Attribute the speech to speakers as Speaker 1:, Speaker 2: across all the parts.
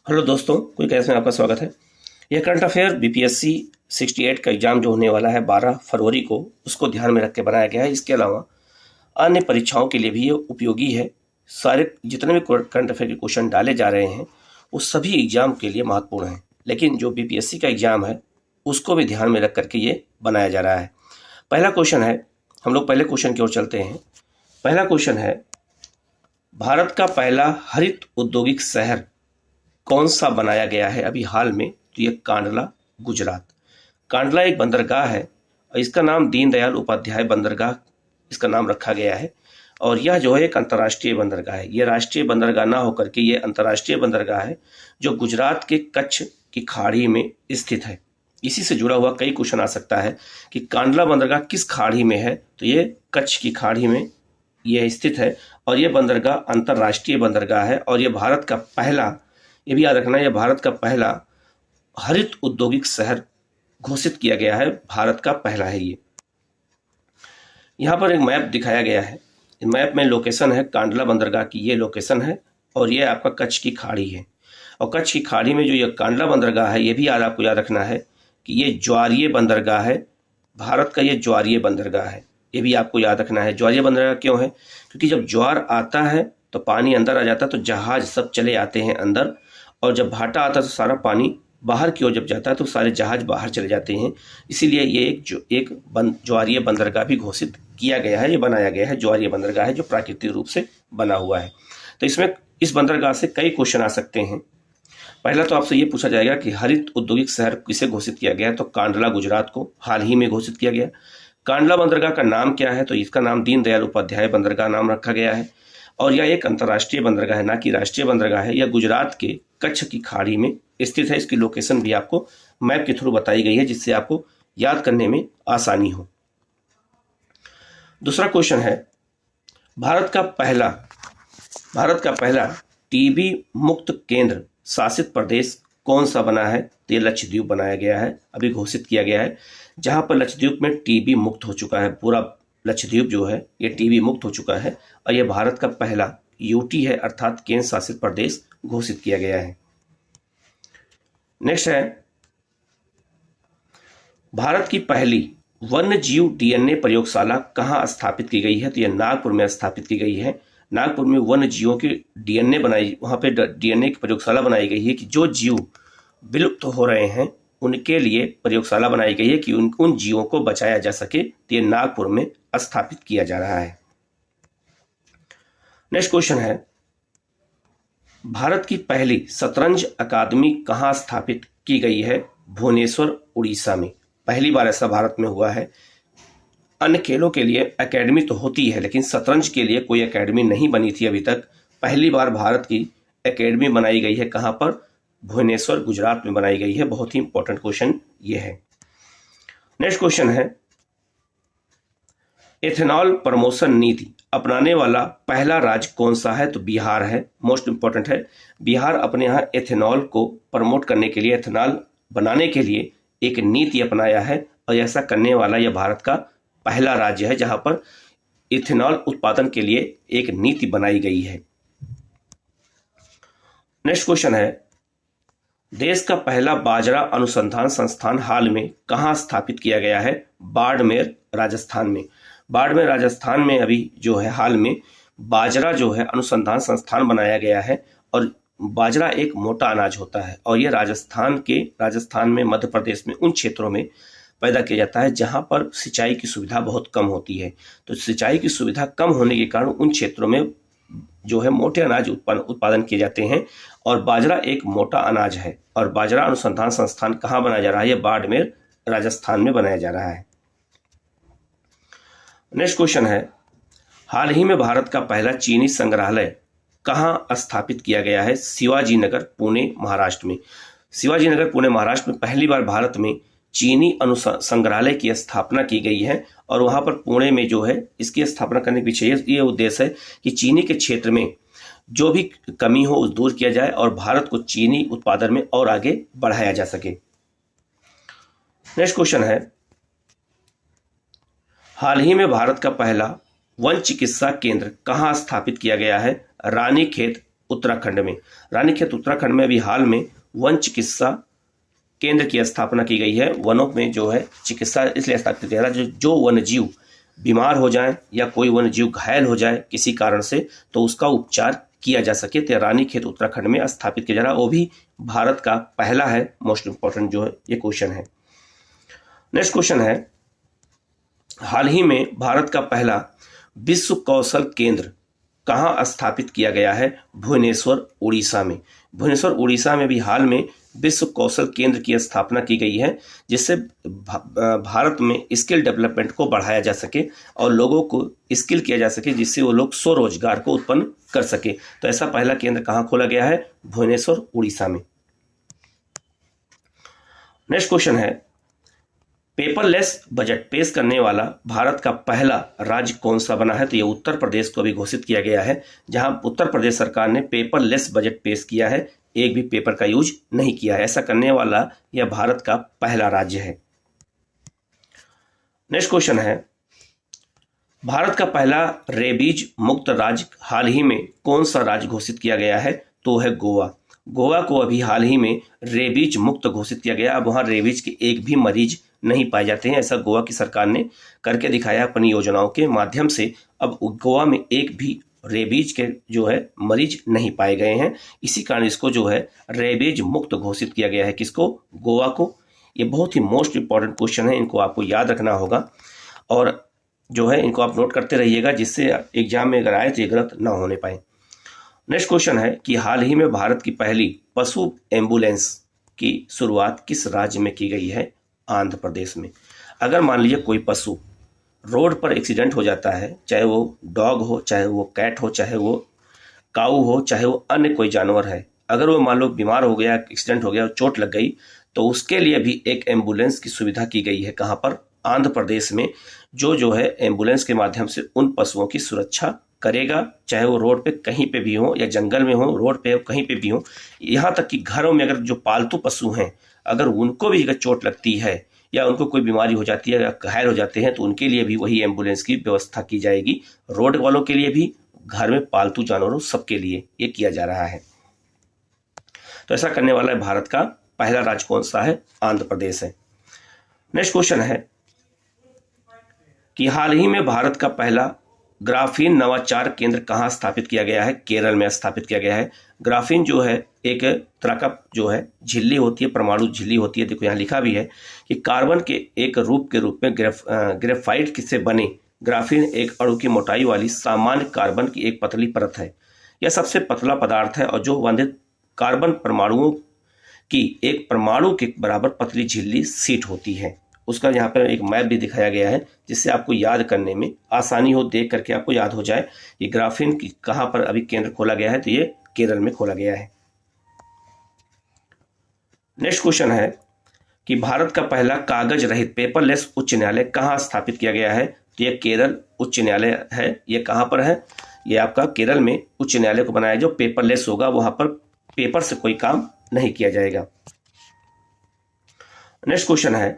Speaker 1: Hello दोस्तों, कोई कैस में आपका स्वागत है। यह करंट अफेयर बीपीएससी 68 का एग्जाम जो होने वाला है 12 फरवरी को, उसको ध्यान में रख के बनाया गया है। इसके अलावा अन्य परीक्षाओं के लिए भी ये उपयोगी है। सारे जितने भी करंट अफेयर के क्वेश्चन डाले जा रहे हैं वो सभी एग्जाम के लिए महत्वपूर्ण हैं, लेकिन जो बीपीएससी का एग्जाम है उसको भी ध्यान में रख करके ये बनाया जा रहा है। पहला क्वेश्चन है, हम लोग पहले क्वेश्चन की ओर चलते हैं। पहला क्वेश्चन है, भारत का पहला हरित औद्योगिक शहर कौन सा बनाया गया है अभी हाल में? तो ये कांडला, गुजरात। कांडला एक बंदरगाह है और इसका नाम दीनदयाल उपाध्याय बंदरगाह इसका नाम रखा गया है। और यह जो है एक अंतर्राष्ट्रीय बंदरगाह है। यह राष्ट्रीय बंदरगाह ना होकर के ये अंतर्राष्ट्रीय बंदरगाह है जो गुजरात के कच्छ की खाड़ी में स्थित है। इसी से जुड़ा हुआ कई क्वेश्चन आ सकता है कि कांडला बंदरगाह किस खाड़ी में है? तो ये कच्छ की खाड़ी में यह स्थित है और यह बंदरगाह अंतर्राष्ट्रीय बंदरगाह है। और यह भारत का पहला, ये भी याद रखना, यह भारत का पहला हरित औद्योगिक शहर घोषित किया गया है। भारत का पहला है ये। यहाँ पर एक मैप दिखाया गया है। मैप में लोकेशन है कांडला बंदरगाह की, ये लोकेशन है और ये आपका कच्छ की खाड़ी है। और कच्छ की खाड़ी में जो ये कांडला बंदरगाह है, ये भी आपको याद रखना है कि ये ज्वारीय बंदरगाह है। भारत का ये ज्वारीय बंदरगाह है, ये भी आपको याद रखना है। ज्वारीय बंदरगाह क्यों है? क्योंकि जब ज्वार आता है तो पानी अंदर आ जाता है, तो जहाज सब चले आते हैं अंदर, और जब भाटा आता है तो सारा पानी बाहर की ओर जब जाता है तो सारे जहाज बाहर चले जाते हैं। इसीलिए ये एक ज्वारीय बंदरगाह भी घोषित किया गया है, ये बनाया गया है। ज्वारीय बंदरगाह है जो प्राकृतिक रूप से बना हुआ है। तो इसमें इस बंदरगाह से कई क्वेश्चन आ सकते हैं। पहला तो आपसे ये पूछा जाएगा कि हरित औद्योगिक शहर किसे घोषित किया गया? तो कांडला, गुजरात को हाल ही में घोषित किया गया। कांडला बंदरगाह का नाम क्या है? तो इसका नाम दीनदयाल उपाध्याय बंदरगाह नाम रखा गया है। और यह एक अंतर्राष्ट्रीय बंदरगाह है, ना कि राष्ट्रीय बंदरगाह है। यह गुजरात के कच्छ की खाड़ी में स्थित है। इसकी लोकेशन भी आपको मैप के थ्रू बताई गई है, जिससे आपको याद करने में आसानी हो। दूसरा क्वेश्चन है, भारत का पहला टीबी मुक्त केंद्र शासित प्रदेश कौन सा बना है? तो ये लक्षद्वीप बनाया गया है, अभी घोषित किया गया है, जहां पर लक्षद्वीप में टीबी मुक्त हो चुका है। पूरा लक्षद्वीप जो है ये टीबी मुक्त हो चुका है और यह भारत का पहला यूटी है, अर्थात केंद्र शासित प्रदेश घोषित किया गया है। नेक्स्ट है, भारत की पहली वन्य जीव डीएनए प्रयोगशाला कहां स्थापित की गई है? तो यह नागपुर में स्थापित की गई है। नागपुर में वन्य जीवों की डीएनए बनाई, वहां पे डीएनए की प्रयोगशाला बनाई गई है कि जो जीव विलुप्त हो रहे हैं उनके लिए प्रयोगशाला बनाई गई है कि उन जीवों को बचाया जा सके। तो ये नागपुर में स्थापित किया जा रहा है। नेक्स्ट क्वेश्चन है, भारत की पहली शतरंज अकादमी कहां स्थापित की गई है? भुवनेश्वर, उड़ीसा में। पहली बार ऐसा भारत में हुआ है। अन्य खेलों के लिए एकेडमी तो होती है, लेकिन शतरंज के लिए कोई एकेडमी नहीं बनी थी अभी तक। पहली बार भारत की एकेडमी बनाई गई है। कहां पर? भुवनेश्वर, गुजरात में बनाई गई है। बहुत ही इंपॉर्टेंट क्वेश्चन ये है। नेक्स्ट क्वेश्चन है, एथेनॉल प्रमोशन नीति अपनाने वाला पहला राज्य कौन सा है? तो बिहार है। मोस्ट इंपॉर्टेंट है। बिहार अपने यहाँ एथेनॉल को प्रमोट करने के लिए, एथेनॉल बनाने के लिए एक नीति अपनाया है और ऐसा करने वाला यह भारत का पहला राज्य है जहां पर इथेनॉल उत्पादन के लिए एक नीति बनाई गई है। नेक्स्ट क्वेश्चन है, देश का पहला बाजरा अनुसंधान संस्थान हाल में कहां स्थापित किया गया है? बाड़मेर, राजस्थान में। बाड़मेर, राजस्थान में अभी जो है हाल में बाजरा जो है अनुसंधान संस्थान बनाया गया है। और बाजरा एक मोटा अनाज होता है और यह राजस्थान में, मध्य प्रदेश में, उन क्षेत्रों में पैदा किया जाता है जहां पर सिंचाई की सुविधा बहुत कम होती है। तो सिंचाई की सुविधा कम होने के कारण उन क्षेत्रों में जो है मोटे अनाज उत्पादन किए जाते हैं और बाजरा एक मोटा अनाज है। और बाजरा अनुसंधान संस्थान कहां बनाया जा रहा है? यह बाड़मेर, राजस्थान में बनाया जा रहा है। नेक्स्ट क्वेश्चन है, हाल ही में भारत का पहला चीनी संग्रहालय कहां स्थापित किया गया है? शिवाजी नगर, पुणे, महाराष्ट्र में। शिवाजी नगर, पुणे, महाराष्ट्र में पहली बार भारत में चीनी संग्रहालय की स्थापना की गई है। और वहां पर पुणे में जो है इसकी स्थापना करने के पीछे ये उद्देश्य है कि चीनी के क्षेत्र में जो भी कमी हो उस दूर किया जाए और भारत को चीनी उत्पादन में और आगे बढ़ाया जा सके। नेक्स्ट क्वेश्चन है, हाल ही में भारत का पहला वन चिकित्सा केंद्र कहां स्थापित किया गया है? रानीखेत, उत्तराखंड में। रानीखेत उत्तराखंड में अभी हाल में वन चिकित्सा केंद्र की स्थापना की गई है। वनों में जो है चिकित्सा इसलिए स्थापित किया जा रहा है जो वन्य जीव बीमार हो जाए या कोई वन्य जीव घायल हो जाए किसी कारण से, तो उसका उपचार किया जा सके। तो रानीखेत उत्तराखंड में स्थापित किया जा रहा है, वो भी भारत का पहला है। मोस्ट इंपॉर्टेंट जो है ये क्वेश्चन है। नेक्स्ट क्वेश्चन है, हाल ही में भारत का पहला विश्व कौशल केंद्र कहाँ स्थापित किया गया है? भुवनेश्वर उड़ीसा में। भुवनेश्वर उड़ीसा में भी हाल में विश्व कौशल केंद्र की स्थापना की गई है, जिससे भारत में स्किल डेवलपमेंट को बढ़ाया जा सके और लोगों को स्किल किया जा सके, जिससे वो लोग स्वरोजगार को उत्पन्न कर सके। तो ऐसा पहला केंद्र कहाँ खोला गया है? भुवनेश्वर उड़ीसा में। नेक्स्ट क्वेश्चन है, पेपरलेस बजट पेश करने वाला भारत का पहला राज्य कौन सा बना है? तो ये उत्तर प्रदेश को भी घोषित किया गया है, जहां उत्तर प्रदेश सरकार ने पेपरलेस बजट पेश किया है, एक भी पेपर का यूज नहीं किया है। ऐसा करने वाला यह भारत का पहला राज्य है। नेक्स्ट क्वेश्चन है, भारत का पहला रेबीज मुक्त राज्य हाल ही में कौन सा राज्य घोषित किया गया है? तो है गोवा। गोवा को अभी हाल ही में रेबीज मुक्त घोषित किया गया। अब वहां रेबीज के एक भी मरीज नहीं पाए जाते हैं। ऐसा गोवा की सरकार ने करके दिखाया अपनी योजनाओं के माध्यम से। अब गोवा में एक भी रेबीज के जो है मरीज नहीं पाए गए हैं। इसी कारण इसको जो है रेबीज मुक्त घोषित किया गया है। किसको? गोवा को। ये बहुत ही मोस्ट इंपॉर्टेंट क्वेश्चन है, इनको आपको याद रखना होगा और जो है इनको आप नोट करते रहिएगा, जिससे एग्जाम में अगर आए तो ये गलत ना होने पाए। नेक्स्ट क्वेश्चन है कि हाल ही में भारत की पहली पशु एम्बुलेंस की शुरुआत किस राज्य में की गई है? आंध्र प्रदेश में। अगर मान लीजिए कोई पशु रोड पर एक्सीडेंट हो जाता है, चाहे वो डॉग हो, चाहे वो कैट हो, चाहे वो काऊ हो, चाहे वो अन्य कोई जानवर है, अगर वो मान लो बीमार हो गया, एक्सीडेंट हो गया, चोट लग गई, तो उसके लिए भी एक एम्बुलेंस की सुविधा की गई है। कहाँ पर? आंध्र प्रदेश में। जो है एम्बुलेंस के माध्यम से उन पशुओं की सुरक्षा करेगा, चाहे वो रोड पे कहीं पे भी हो या जंगल में हो, रोड पे कहीं पे भी हो। यहाँ तक कि घरों में अगर जो पालतू पशु हैं, अगर उनको भी अगर चोट लगती है या उनको कोई बीमारी हो जाती है या घायल हो जाते हैं, तो उनके लिए भी वही एम्बुलेंस की व्यवस्था की जाएगी। रोड वालों के लिए भी, घर में पालतू जानवरों सबके लिए ये किया जा रहा है। तो ऐसा करने वाला है भारत का पहला राज्य कौन सा है? आंध्र प्रदेश है। नेक्स्ट क्वेश्चन है कि हाल ही में भारत का पहला ग्राफीन नवाचार केंद्र कहाँ स्थापित किया गया है? केरल में स्थापित किया गया है। ग्राफीन जो है एक तरह का जो है झिल्ली होती है, परमाणु झिल्ली होती है। देखो यहाँ लिखा भी है कि कार्बन के एक रूप के रूप में ग्रेफाइट से बने ग्राफीन एक अणु की मोटाई वाली सामान्य कार्बन की एक पतली परत है। यह सबसे पतला पदार्थ है और जो बंधित कार्बन परमाणुओं की एक परमाणु के बराबर पतली झिल्ली सीट होती है। उसका यहाँ पर एक मैप भी दिखाया गया है, जिससे आपको याद करने में आसानी हो, देख करके आपको याद हो जाए। ये ग्राफीन की कहाँ पर अभी केंद्र खोला गया है? तो ये केरल में खोला गया है। नेक्स्ट क्वेश्चन है कि भारत का पहला कागज रहित पेपरलेस उच्च न्यायालय कहाँ स्थापित किया गया है? तो ये केरल उच्च न्यायालय है। ये कहाँ पर है? ये आपका केरल में उच्च न्यायालय को बनाया, जो पेपरलेस होगा। वहां पर पेपर से कोई काम नहीं किया जाएगा। नेक्स्ट क्वेश्चन है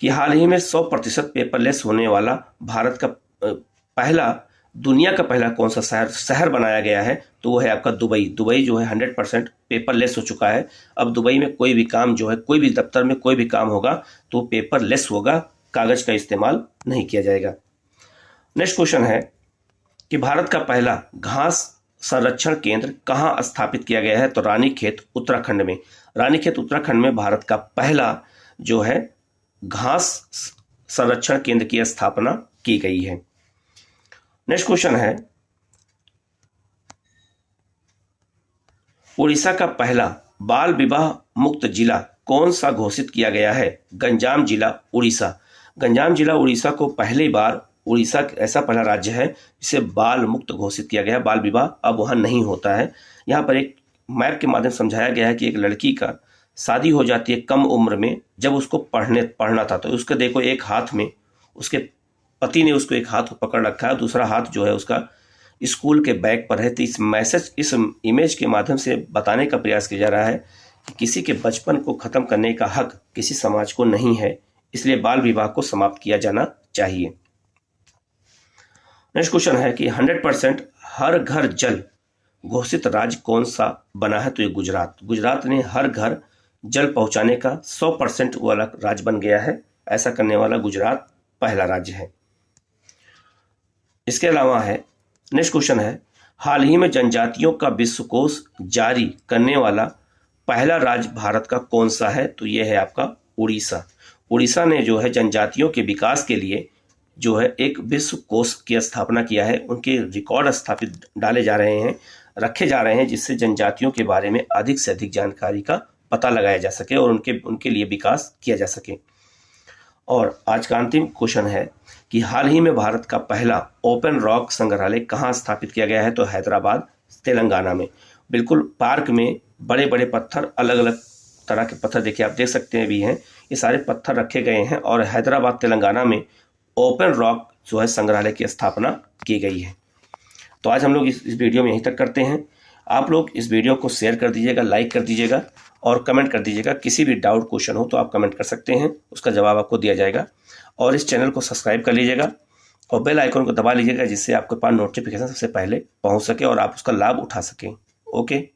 Speaker 1: कि हाल ही में 100% पेपरलेस होने वाला भारत का पहला, दुनिया का पहला कौन सा शहर बनाया गया है? तो वो है आपका दुबई। दुबई जो है 100% पेपरलेस हो चुका है। अब दुबई में कोई भी काम जो है, कोई भी दफ्तर में कोई भी काम होगा तो पेपरलेस होगा, कागज का इस्तेमाल नहीं किया जाएगा। नेक्स्ट क्वेश्चन है कि भारत का पहला घास संरक्षण केंद्र कहाँ स्थापित किया गया है? तो रानीखेत उत्तराखंड में। रानीखेत उत्तराखंड में भारत का पहला जो है घास संरक्षण केंद्र की स्थापना की गई है। नेक्स्ट क्वेश्चन है, उड़ीसा का पहला बाल विवाह मुक्त जिला कौन सा घोषित किया गया है? गंजाम जिला उड़ीसा। गंजाम जिला उड़ीसा को पहली बार, उड़ीसा ऐसा पहला राज्य है जिसे बाल मुक्त घोषित किया गया। बाल विवाह अब वहां नहीं होता है। यहाँ पर एक मैप के माध्यम से समझाया गया है कि एक लड़की का शादी हो जाती है कम उम्र में, जब उसको पढ़ना था, तो उसके देखो एक हाथ में उसके पति ने उसको एक हाथ पकड़ रखा है, दूसरा हाथ जो है उसका स्कूल के बैग पर है। तो इस इमेज के माध्यम से बताने का प्रयास किया जा रहा है कि किसी के बचपन को खत्म करने का हक किसी समाज को नहीं है, इसलिए बाल विवाह को समाप्त किया जाना चाहिए। नेक्स्ट क्वेश्चन है कि 100% हर घर जल घोषित राज्य कौन सा बना है? तो ये गुजरात। गुजरात ने हर घर जल पहुंचाने का 100% वाला राज्य बन गया है। ऐसा करने वाला गुजरात पहला राज्य है। इसके अलावा है, नेक्स्ट क्वेश्चन है, हाल ही में जनजातियों का विश्वकोश जारी करने वाला पहला राज्य भारत का कौन सा है? तो ये है आपका उड़ीसा। उड़ीसा ने जो है जनजातियों के विकास के लिए जो है एक विश्व कोश की स्थापना किया है। उनके रिकॉर्ड स्थापित डाले जा रहे हैं, रखे जा रहे हैं, जिससे जनजातियों के बारे में अधिक से अधिक जानकारी का पता लगाया जा सके और उनके लिए विकास किया जा सके। और आज का अंतिम क्वेश्चन है कि हाल ही में भारत का पहला ओपन रॉक संग्रहालय कहाँ स्थापित किया गया है? तो हैदराबाद, तेलंगाना में। बिल्कुल पार्क में बड़े बड़े पत्थर, अलग अलग तरह के पत्थर, देखिए आप देख सकते हैं भी हैं, ये सारे पत्थर रखे गए हैं और हैदराबाद, तेलंगाना में ओपन रॉक जो है संग्रहालय की स्थापना की गई है। तो आज हम लोग इस वीडियो में यहीं तक करते हैं। आप लोग इस वीडियो को शेयर कर दीजिएगा, लाइक कर दीजिएगा और कमेंट कर दीजिएगा। किसी भी डाउट क्वेश्चन हो तो आप कमेंट कर सकते हैं, उसका जवाब आपको दिया जाएगा। और इस चैनल को सब्सक्राइब कर लीजिएगा और बेल आइकन को दबा लीजिएगा, जिससे आपके पास नोटिफिकेशन सबसे पहले पहुंच सके और आप उसका लाभ उठा सकें। ओके।